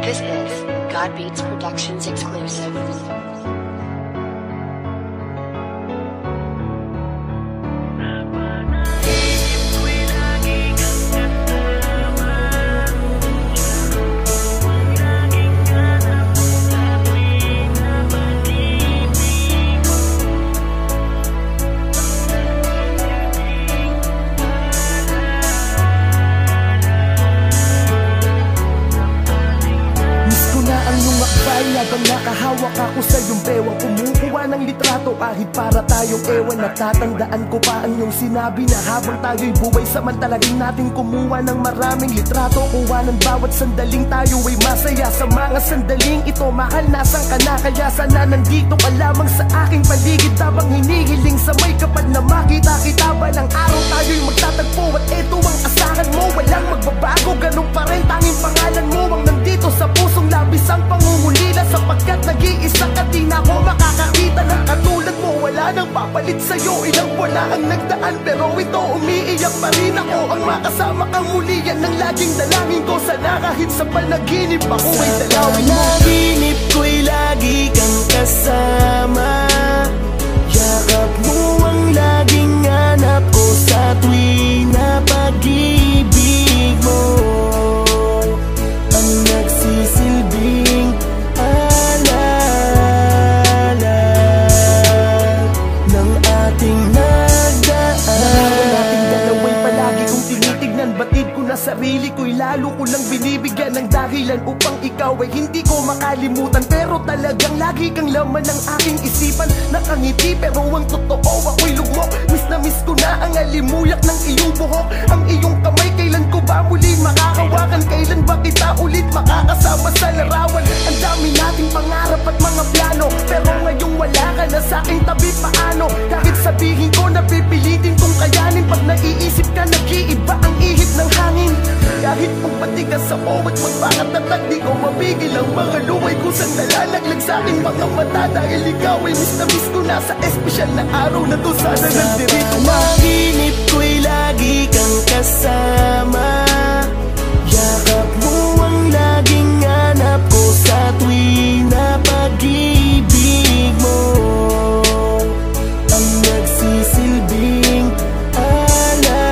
This is God Beats Productions exclusive. Habang nakahawak ako sa iyong bewang, kumukuha ng litrato kahit para tayong ewan. Natatandaan ko pa ang iyong sinabi na habang tayo'y buhay, samantalagin natin kumuha ng maraming litrato. Kuha ng bawat sandaling tayo ay masaya. Sa mga sandaling ito, mahal, nasan ka na? Kaya sana nandito ka lamang sa aking paligid, habang hinihiling sa may kapal na makita kita. Balang araw tayo'y magtatagpo at eto ang asahan mo. Walang magbabago, ganun pa rin, tanging pangalan mo ang nandito sa pusong labis ang pangungulila. Sapagkat nag-iisa ka, di na ako makakakita ng katulad mo. Wala nang papalit sa'yo, ilang wala ang nagdaan, pero ito umiiyak pa rin ako. Ang makasama kang muli, yan ang laging dalangin ko. Sana kahit sa panaginip ako ay dalawin mo. Panaginip ko'y lagi kang kasama, yakap mo ang laging hanap ko sa tuwing na pag-ibig mo. Ang nagsisilbing alala ng ating nagdaan. Nahawa nating dalawa'y palagi kong tinitignan. Batid ko na sarili ko'y lalo ko lang binibigyan ng dahilan upang ikaw ay hindi ko makalimutan. Pero talagang lagi kang laman ng aking isipan. Nakangiti pero ang totoo ako'y lugmok. Miss na miss ko na ang alimuyak ng iyong buhok. Ang iyong kamay, kailan ko ba muli makakawakan? Kailan ba kita ulit makakasama sa larawan? Ang dami nating pangarap at mga plano, pero ngayong wala ka na sa aking tabi. Paano? Kahit sabihin ko na pipilitin kong kayanin, pag naiisip ka nag-iiba ang ihip ng hangin. Kahit magpatigas sa bawat magpakatatag, di ko mapigil ang mga luway ko sa nalalaglag sa aking mga mata. Dahil ikaw ay miss na miss ko na sa espesyal na araw na to. Sana nandirito ka. Panaginip ko'y lagi kang kasama, yakap mo ang laging hanap ko sa tuwing na pag-ibig mo. Ang nagsisilbing alala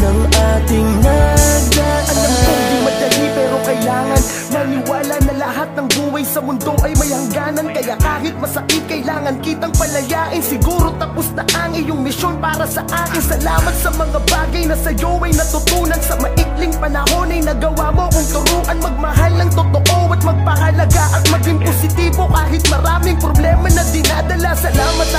ng ating nagdaan. Alam kong di madali pero kailangan maniwala na lahat ng buhay sa mundo ay may hangganan. Kaya kahit masakit kailangan kitang palayain. Siguro tapos na ang iyong misyon para sa akin. Salamat sa mga bagay na sa'yo ay natutunan. Sa maikling panahon ay nagawa mo kong turuan magmahal ng totoo at magpahalaga at maging positibo kahit maraming problema na dinadala. Salamat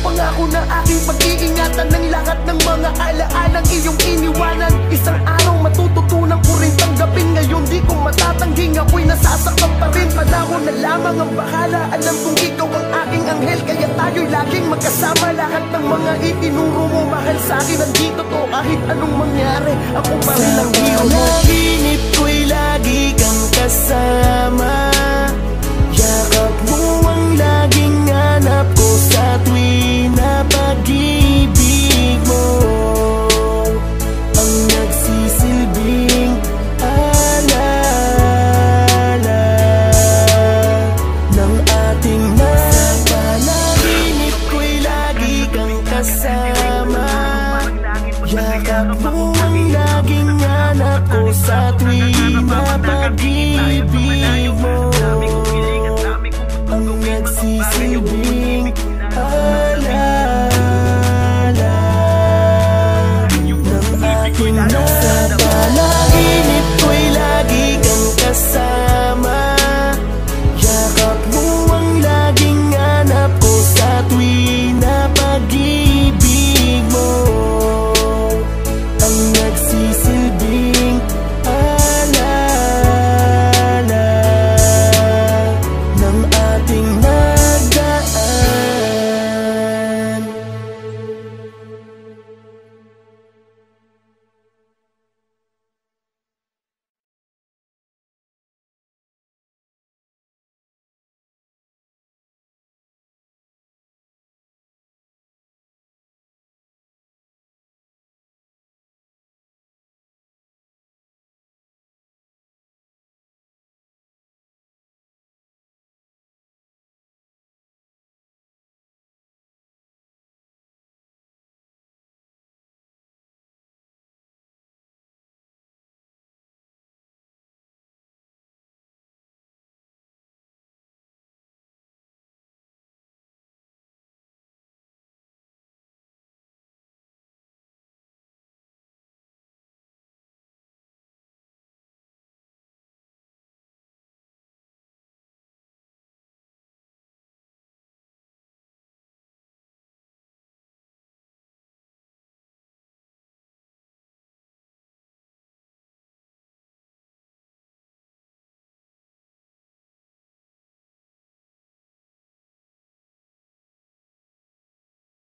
pangako na aking pag-iingatan ng lahat ng mga alaalang iyong iniwanan. Isang araw matututunan ko rin tanggapin. Ngayon di ko matatangging ako'y nasasaktan pa rin. Panahon na lamang ang bahala. Alam kong ikaw ang aking anghel, kaya tayo'y laging magkasama. Lahat ng mga itinuro mo mahal sa'kin nandito to. Kahit anong mangyari, ako pa rin ang hero mo. Panaginip ko'y lagi kang kasama, yakap mo ang laging hanap ko sa tuwing na pag-ibig mo. Ang nagsisilbing alala ng ating nagpanaginip ko'y lagi kang kasama, yakap mo ang laging hanap ko sa tuwing na pag-ibig mo. Ang nagsisilbing